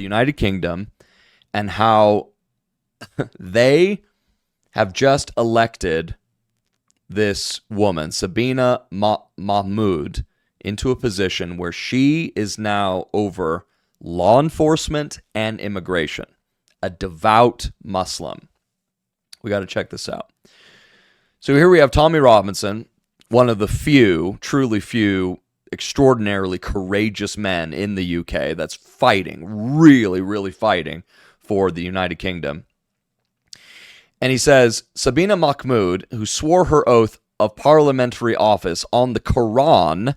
United Kingdom and how they have just elected this woman, Shabana Mahmood, into a position where she is now over law enforcement and immigration, a devout Muslim. We got to check this out. So here we have Tommy Robinson, one of the few, truly few, extraordinarily courageous men in the UK that's fighting, really, really fighting for the United Kingdom. And he says, Shabana Mahmood, who swore her oath of parliamentary office on the Quran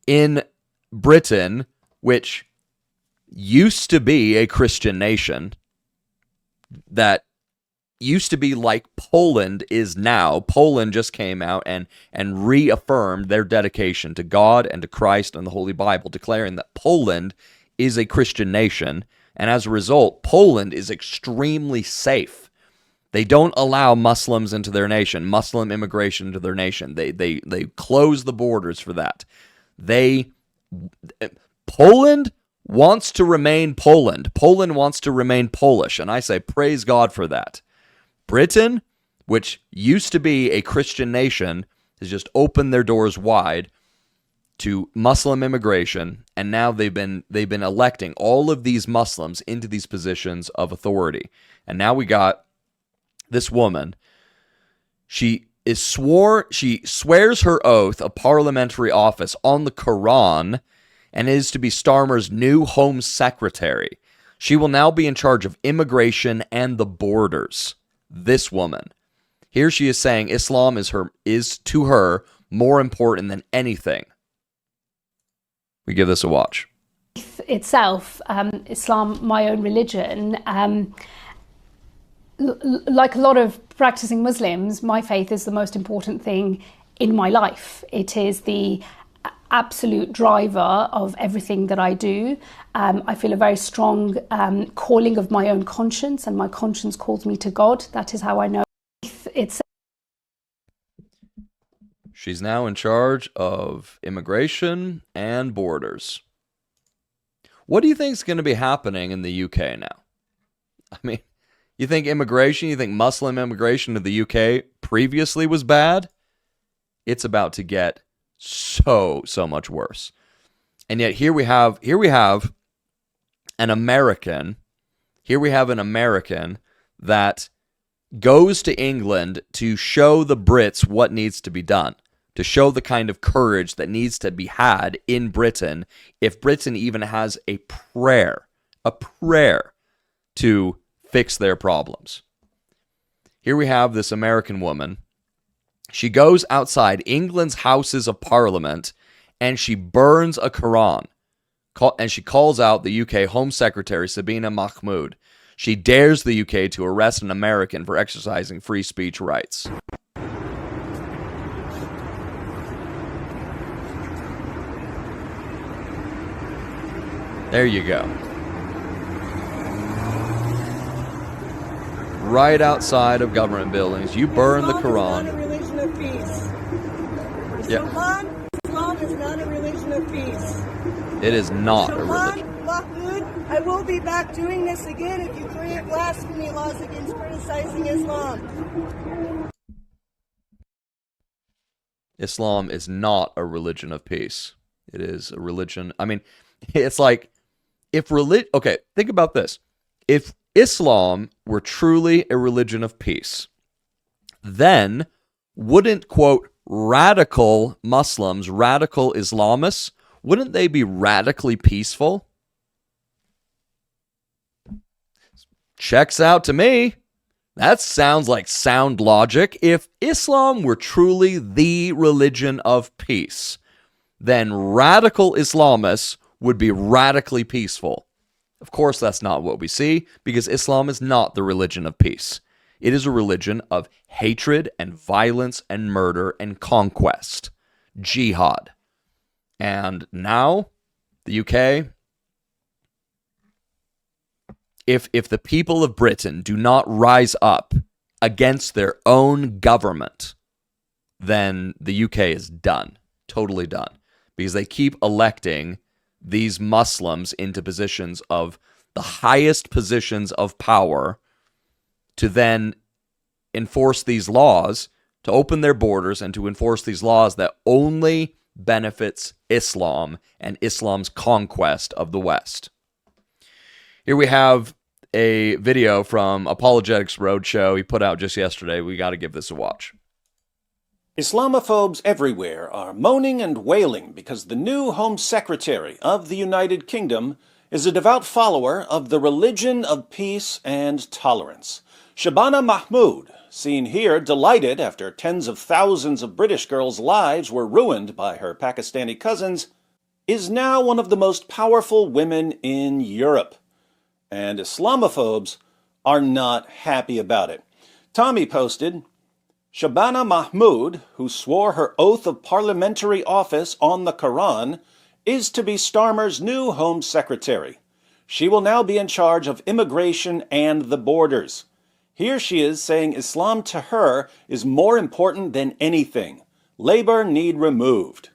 in Britain, which used to be a Christian nation, that used to be like Poland is now. Poland just came out and reaffirmed their dedication to God and to Christ and the Holy Bible, declaring that Poland is a Christian nation. And as a result, Poland is extremely safe. They don't allow Muslims into their nation, Muslim immigration into their nation. They close the borders for that. Poland wants to remain Poland. Poland wants to remain Polish, and I say praise God for that. Britain, which used to be a Christian nation, has just opened their doors wide to Muslim immigration, and now they've been electing all of these Muslims into these positions of authority. And now we got this woman. She swears her oath of parliamentary office on the Quran and is to be Starmer's new Home Secretary. She will now be in charge of immigration and the borders. This woman. Here she is saying Islam is to her more important than anything. We give this a watch. Itself, Islam, my own religion, like a lot of practicing Muslims, my faith is the most important thing in my life. It is the absolute driver of everything that I do. I feel a very strong calling of my own conscience, and my conscience calls me to God. That is how I know it's. She's now in charge of immigration and borders. What do you think is going to be happening in the UK now? I mean, you think Muslim immigration to the UK previously was bad? It's about to get so much worse. And yet here we have an American that goes to England to show the Brits what needs to be done, to show the kind of courage that needs to be had in Britain, if Britain even has a prayer to fix their problems. Here we have this American woman. She goes outside England's Houses of Parliament and she burns a Quran. And she calls out the UK Home Secretary, Shabana Mahmood. She dares the UK to arrest an American for exercising free speech rights. There you go. Right outside of government buildings, you burn the Quran. Islam is not a religion of peace. Yep. Islam is not a religion of peace. It is not a religion. Mahmood, I will be back doing this again if you create blasphemy laws against criticizing Islam. Islam is not a religion of peace. It is a religion. I mean, it's like okay, think about this. If Islam were truly a religion of peace, then wouldn't, quote, radical Muslims, radical Islamists, wouldn't they be radically peaceful? Checks out to me. That sounds like sound logic. If Islam were truly the religion of peace, then radical Islamists would be radically peaceful. Of course, that's not what we see, because Islam is not the religion of peace. It is a religion of hatred and violence and murder and conquest. Jihad. And now, the UK, if the people of Britain do not rise up against their own government, then the UK is done. Totally done. Because they keep electing these Muslims into positions of the highest positions of power to then enforce these laws, to open their borders and to enforce these laws that only benefits Islam and Islam's conquest of the West. Here we have a video from Apologetics Roadshow he put out just yesterday. We got to give this a watch. Islamophobes everywhere are moaning and wailing because the new Home Secretary of the United Kingdom is a devout follower of the religion of peace and tolerance. Shabana Mahmood, seen here delighted after tens of thousands of British girls' lives were ruined by her Pakistani cousins, is now one of the most powerful women in Europe. And Islamophobes are not happy about it. Tommy posted, Shabana Mahmood, who swore her oath of parliamentary office on the Quran, is to be Starmer's new Home Secretary. She will now be in charge of immigration and the borders. Here she is saying Islam to her is more important than anything. Labour need removed.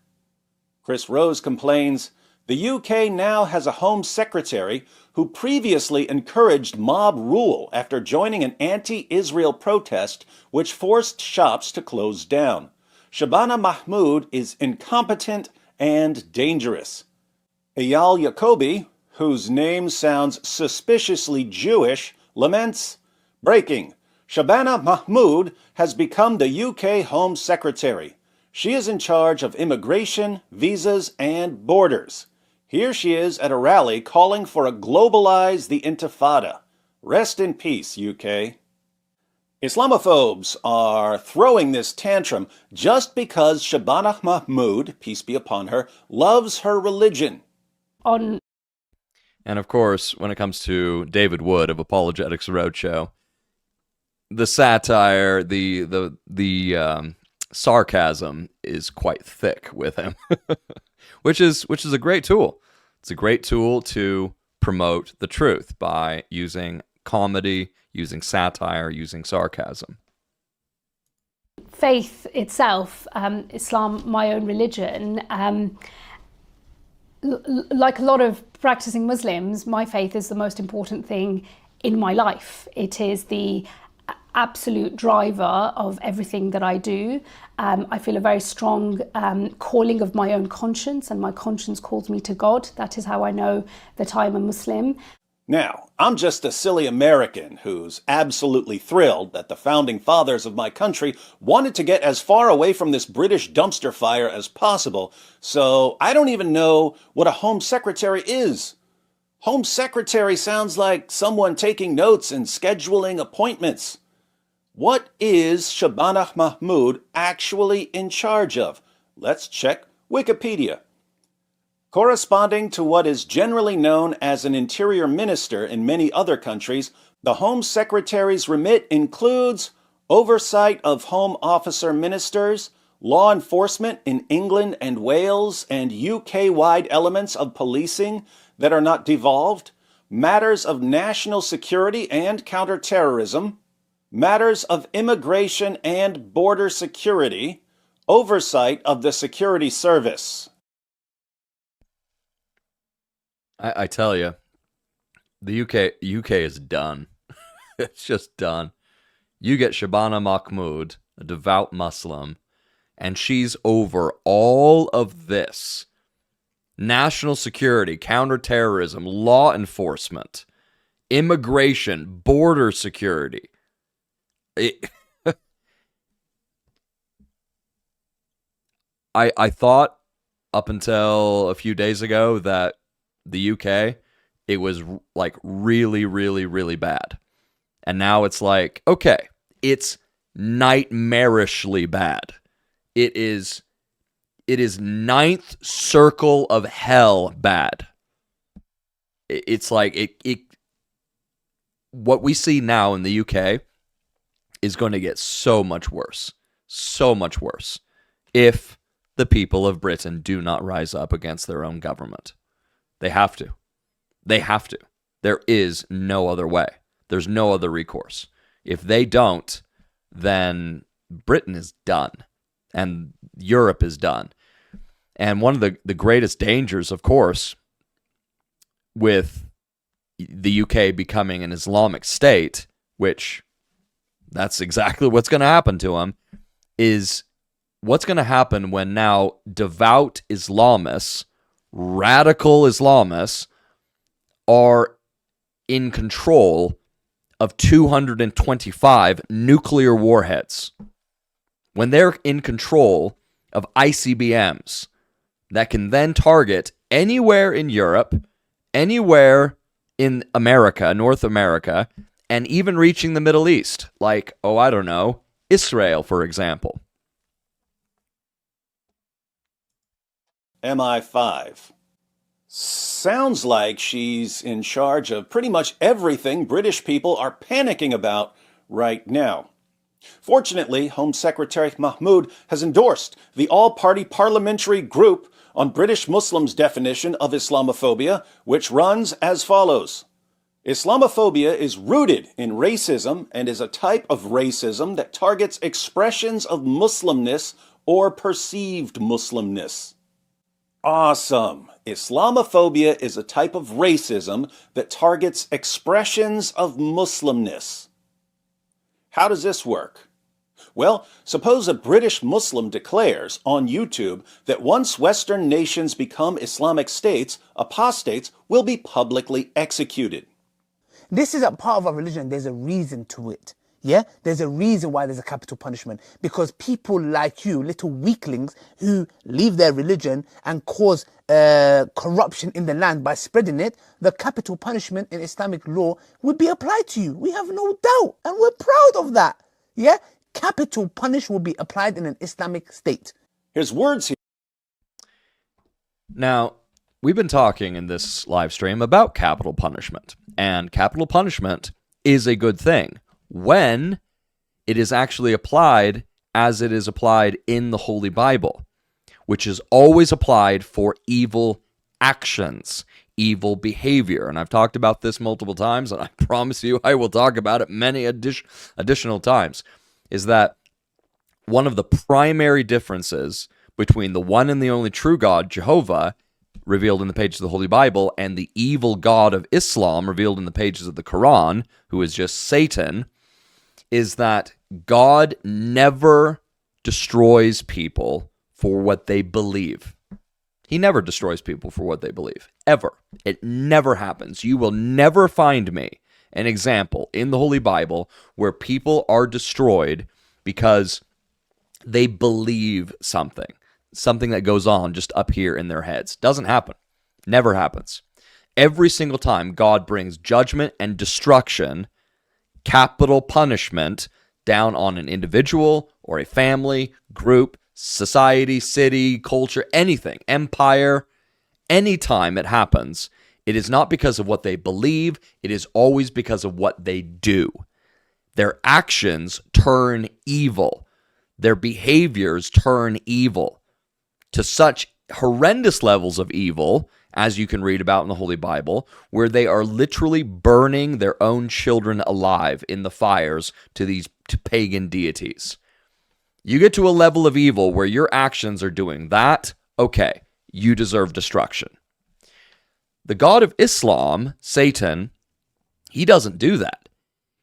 Chris Rose complains, the UK now has a Home Secretary who previously encouraged mob rule after joining an anti-Israel protest which forced shops to close down. Shabana Mahmood is incompetent and dangerous. Eyal Yacobi, whose name sounds suspiciously Jewish, laments, breaking, Shabana Mahmood has become the UK Home Secretary. She is in charge of immigration, visas, and borders. Here she is at a rally calling for a globalize the intifada. Rest in peace, UK. Islamophobes are throwing this tantrum just because Shabana Mahmood, peace be upon her, loves her religion. On And of course, when it comes to David Wood of Apologetics Roadshow, the satire, the sarcasm is quite thick with him, which is a great tool. It's a great tool to promote the truth by using comedy, using satire, using sarcasm. faith itself, Islam, my own religion, like a lot of practicing Muslims, my faith is the most important thing in my life. It is the absolute driver of everything that I do. I feel a very strong calling of my own conscience, and my conscience calls me to God. That is how I know that I am a Muslim. Now, I'm just a silly American who's absolutely thrilled that the founding fathers of my country wanted to get as far away from this British dumpster fire as possible, so I don't even know what a Home Secretary is. Home Secretary sounds like someone taking notes and scheduling appointments. What is Shabana Mahmood actually in charge of? Let's check Wikipedia. Corresponding to what is generally known as an interior minister in many other countries, the Home Secretary's remit includes oversight of Home Officer ministers, law enforcement in England and Wales and UK-wide elements of policing that are not devolved, matters of national security and counterterrorism, matters of immigration and border security, oversight of the security service. I tell you, the UK is done. It's just done. You get Shabana Mahmood, a devout Muslim, and she's over all of this. National security, counterterrorism, law enforcement, immigration, border security. I thought up until a few days ago that the UK, it was like really, really, really bad. And now it's like, okay, it's nightmarishly bad. It is ninth circle of hell bad. It's like it what we see now in the UK is going to get so much worse if the people of Britain do not rise up against their own government. They have to. They have to. There is no other way. There's no other recourse. If they don't, then Britain is done and Europe is done. And one of the greatest dangers, of course, with the UK becoming an Islamic state, which that's exactly what's going to happen to them, is what's going to happen when now devout Islamists, radical Islamists, are in control of 225 nuclear warheads. When they're in control of ICBMs that can then target anywhere in Europe, anywhere in America, North America, and even reaching the Middle East, like, I don't know, Israel, for example. MI5. Sounds like she's in charge of pretty much everything British people are panicking about right now. Fortunately, Home Secretary Mahmood has endorsed the all-party parliamentary group on British Muslims' definition of Islamophobia, which runs as follows. Islamophobia is rooted in racism and is a type of racism that targets expressions of Muslimness or perceived Muslimness. Awesome! Islamophobia is a type of racism that targets expressions of Muslimness. How does this work? Well, suppose a British Muslim declares on YouTube that once Western nations become Islamic states, apostates will be publicly executed. This is a part of our religion. There's a reason to it. Yeah? There's a reason why there's a capital punishment. Because people like you, little weaklings, who leave their religion and cause corruption in the land by spreading it, the capital punishment in Islamic law would be applied to you. We have no doubt. And we're proud of that. Yeah? Capital punish will be applied in an Islamic state. His words here. Now, we've been talking in this live stream about capital punishment. And capital punishment is a good thing when it is actually applied as it is applied in the Holy Bible, which is always applied for evil actions, evil behavior. And I've talked about this multiple times, and I promise you I will talk about it many additional times, is that one of the primary differences between the one and the only true God, Jehovah, revealed in the pages of the Holy Bible, and the evil God of Islam, revealed in the pages of the Quran, who is just Satan, is that God never destroys people for what they believe. He never destroys people for what they believe, ever. It never happens. You will never find me an example in the Holy Bible where people are destroyed because they believe something that goes on just up here in their heads. Doesn't happen. Never happens. Every single time God brings judgment and destruction, capital punishment, down on an individual or a family, group, society, city, culture, anything, empire, anytime it happens, it is not because of what they believe, it is always because of what they do. Their actions turn evil. Their behaviors turn evil to such horrendous levels of evil, as you can read about in the Holy Bible, where they are literally burning their own children alive in the fires to pagan deities. You get to a level of evil where your actions are doing that, okay, you deserve destruction. The God of Islam, Satan, he doesn't do that.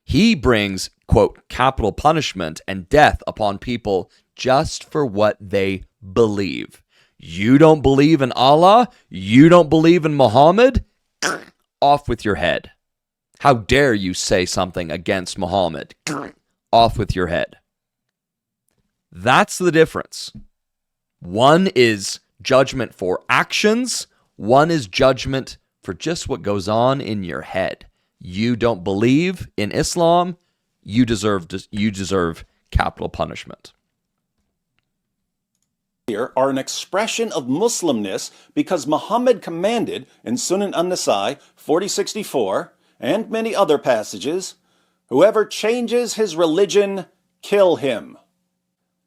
He brings, quote, capital punishment and death upon people just for what they believe. You don't believe in Allah? You don't believe in Muhammad? Off with your head. How dare you say something against Muhammad? Off with your head. That's the difference. One is judgment for actions. One is judgment for just what goes on in your head. You don't believe in Islam, you deserve capital punishment. Here are an expression of Muslimness because Muhammad commanded in Sunan an-Nasai 4064 and many other passages, whoever changes his religion, kill him.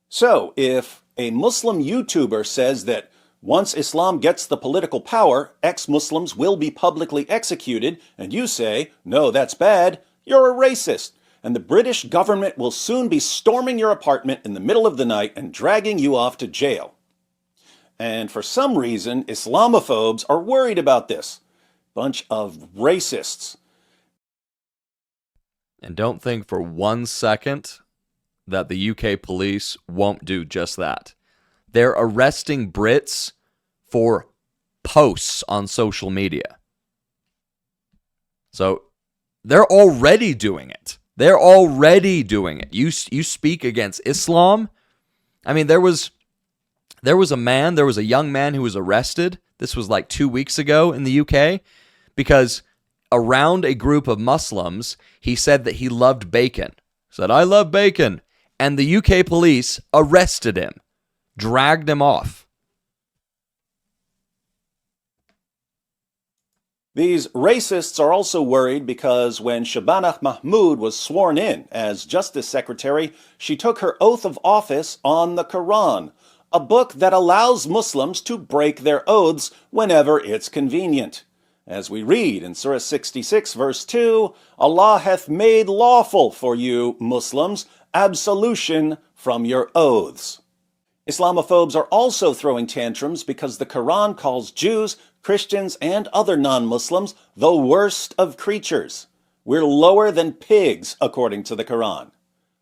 So, if a Muslim YouTuber says that once Islam gets the political power, ex-Muslims will be publicly executed, and you say, no, that's bad, you're a racist, and the British government will soon be storming your apartment in the middle of the night and dragging you off to jail. And for some reason, Islamophobes are worried about this. Bunch of racists. And don't think for 1 second that the UK police won't do just that. They're arresting Brits for posts on social media. So they're already doing it. They're already doing it. You speak against Islam. I mean, there was a young man who was arrested. This was like 2 weeks ago in the UK because around a group of Muslims, he said that he loved bacon. He said, "I love bacon." And the UK police arrested him, dragged him off. These racists are also worried because when Shabana Mahmood was sworn in as Justice Secretary, she took her oath of office on the Quran, a book that allows Muslims to break their oaths whenever it's convenient. As we read in Surah 66, verse 2, Allah hath made lawful for you, Muslims, absolution from your oaths. Islamophobes are also throwing tantrums because the Quran calls Jews, Christians, and other non-Muslims the worst of creatures. We're lower than pigs, according to the Quran.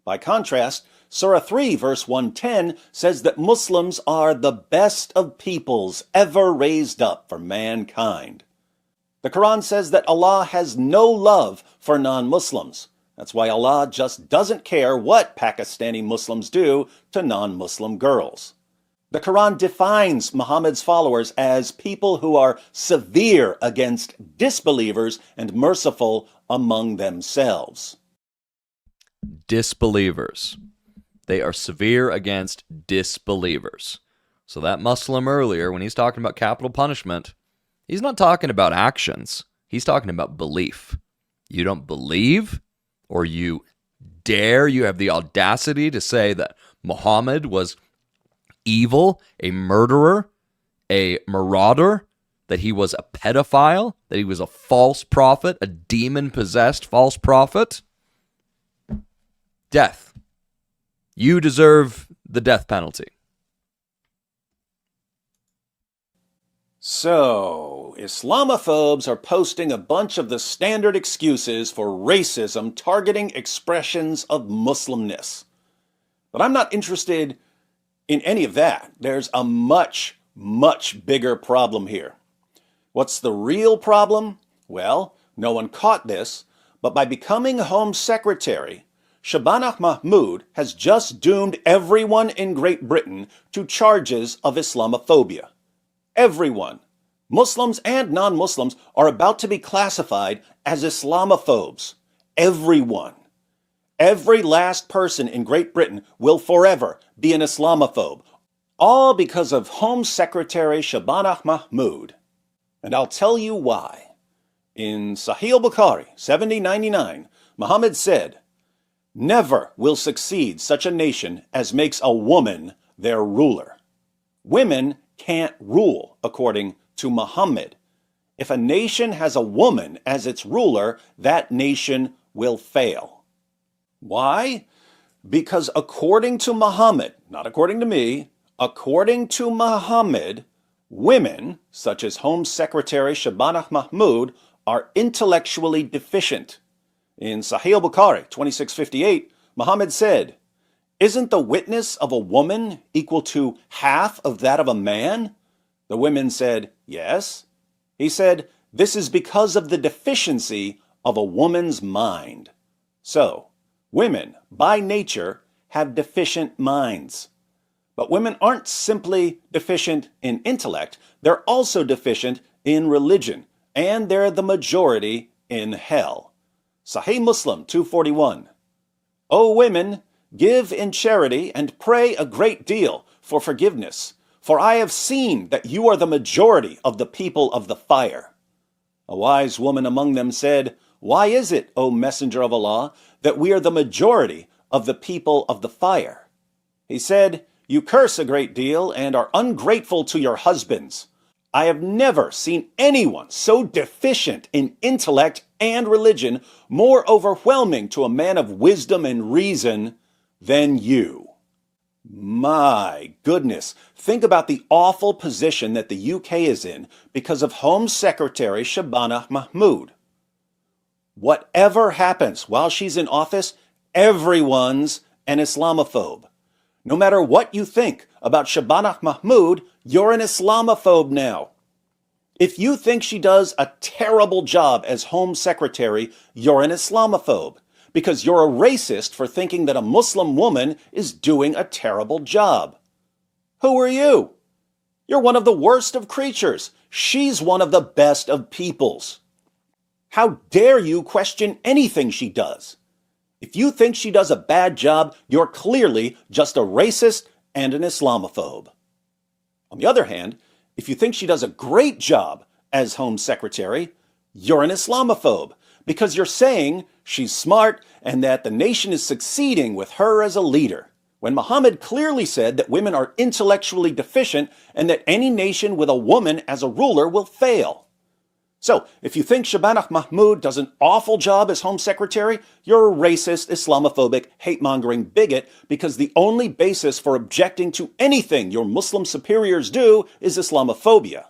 By contrast, Surah 3, verse 110 says that Muslims are the best of peoples ever raised up for mankind. The Quran says that Allah has no love for non-Muslims. That's why Allah just doesn't care what Pakistani Muslims do to non-Muslim girls. The Quran defines Muhammad's followers as people who are severe against disbelievers and merciful among themselves. Disbelievers. They are severe against disbelievers. So that Muslim earlier, when he's talking about capital punishment, he's not talking about actions. He's talking about belief. You don't believe, or you have the audacity to say that Muhammad was evil, a murderer, a marauder, that he was a pedophile, that he was a false prophet, a demon-possessed false prophet. Death. You deserve the death penalty. So, Islamophobes are posting a bunch of the standard excuses for racism targeting expressions of Muslimness. But I'm not interested in any of that. There's a much, much bigger problem here. What's the real problem? Well, no one caught this, but by becoming Home Secretary, Shabana Mahmood has just doomed everyone in Great Britain to charges of Islamophobia. Everyone, Muslims and non-Muslims, are about to be classified as Islamophobes. Everyone. Every last person in Great Britain will forever be an Islamophobe, all because of Home Secretary Shabana Mahmood. And I'll tell you why. In Sahih Bukhari 7099, Muhammad said, "Never will succeed such a nation as makes a woman their ruler." Women can't rule, according to Muhammad. If a nation has a woman as its ruler, that nation will fail. Why? Because according to Muhammad, not according to me, according to Muhammad, women, such as Home Secretary Shabana Mahmood, are intellectually deficient. In Sahih Bukhari 2658, Muhammad said, "Isn't the witness of a woman equal to half of that of a man?" The women said, "Yes." He said, "This is because of the deficiency of a woman's mind." So, women, by nature, have deficient minds. But women aren't simply deficient in intellect, they're also deficient in religion, and they're the majority in hell. Sahih Muslim 241. O women, give in charity and pray a great deal for forgiveness, for I have seen that you are the majority of the people of the fire. A wise woman among them said, "Why is it, O Messenger of Allah, that we are the majority of the people of the fire?" He said, "You curse a great deal and are ungrateful to your husbands. I have never seen anyone so deficient in intellect and religion, more overwhelming to a man of wisdom and reason than you." My goodness, think about the awful position that the UK is in because of Home Secretary Shabana Mahmood. Whatever happens while she's in office, everyone's an Islamophobe. No matter what you think about Shabana Mahmood, you're an Islamophobe now. If you think she does a terrible job as Home Secretary, you're an Islamophobe, because you're a racist for thinking that a Muslim woman is doing a terrible job. Who are you? You're one of the worst of creatures. She's one of the best of peoples. How dare you question anything she does? If you think she does a bad job, you're clearly just a racist and an Islamophobe. On the other hand, if you think she does a great job as Home Secretary, you're an Islamophobe, because you're saying she's smart and that the nation is succeeding with her as a leader, when Muhammad clearly said that women are intellectually deficient and that any nation with a woman as a ruler will fail. So, if you think Shabana Mahmood does an awful job as Home Secretary, you're a racist, Islamophobic, hate-mongering bigot, because the only basis for objecting to anything your Muslim superiors do is Islamophobia.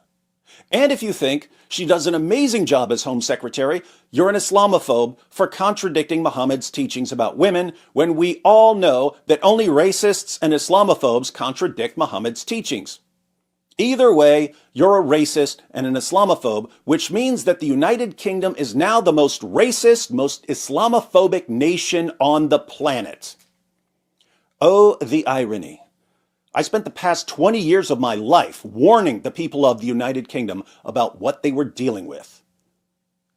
And if you think she does an amazing job as Home Secretary, you're an Islamophobe for contradicting Muhammad's teachings about women, when we all know that only racists and Islamophobes contradict Muhammad's teachings. Either way, you're a racist and an Islamophobe, which means that the United Kingdom is now the most racist, most Islamophobic nation on the planet. Oh, the irony. I spent the past 20 years of my life warning the people of the United Kingdom about what they were dealing with.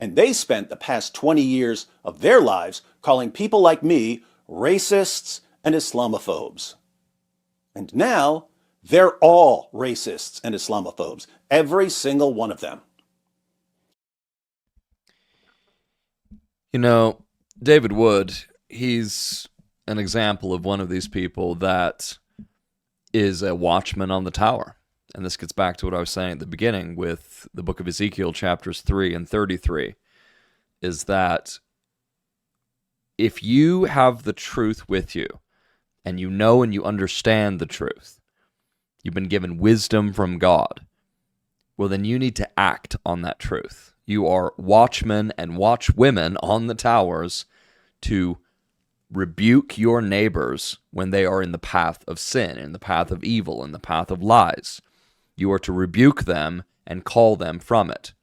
And they spent the past 20 years of their lives calling people like me racists and Islamophobes. And now, they're all racists and Islamophobes, every single one of them. You know, David Wood, he's an example of one of these people that is a watchman on the tower. And this gets back to what I was saying at the beginning with the book of Ezekiel, chapters 3 and 33, is that if you have the truth with you, and you know and you understand the truth, you've been given wisdom from God, well, then you need to act on that truth. You are watchmen and watchwomen on the towers to rebuke your neighbors when they are in the path of sin, in the path of evil, in the path of lies. You are to rebuke them and call them from it.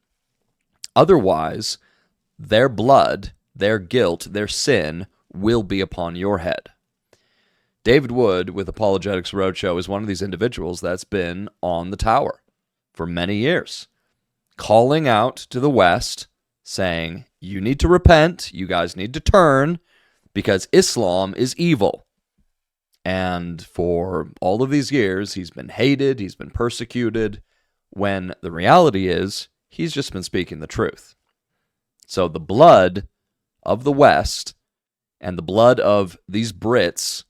Otherwise, their blood, their guilt, their sin will be upon your head. David Wood, with Apologetics Roadshow, is one of these individuals that's been on the tower for many years, calling out to the West, saying, you need to repent, you guys need to turn, because Islam is evil. And for all of these years, he's been hated, he's been persecuted, when the reality is, he's just been speaking the truth. So the blood of the West and the blood of these Brits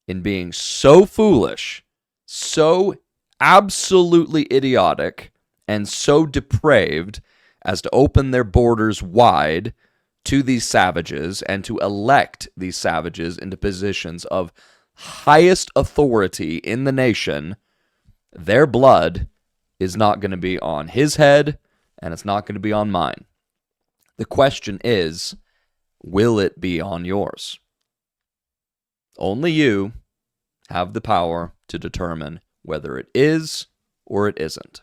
in being so foolish, so absolutely idiotic, and so depraved as to open their borders wide to these savages and to elect these savages into positions of highest authority in the nation, their blood is not going to be on his head, and it's not going to be on mine. The question is, will it be on yours? Only you have the power to determine whether it is or it isn't.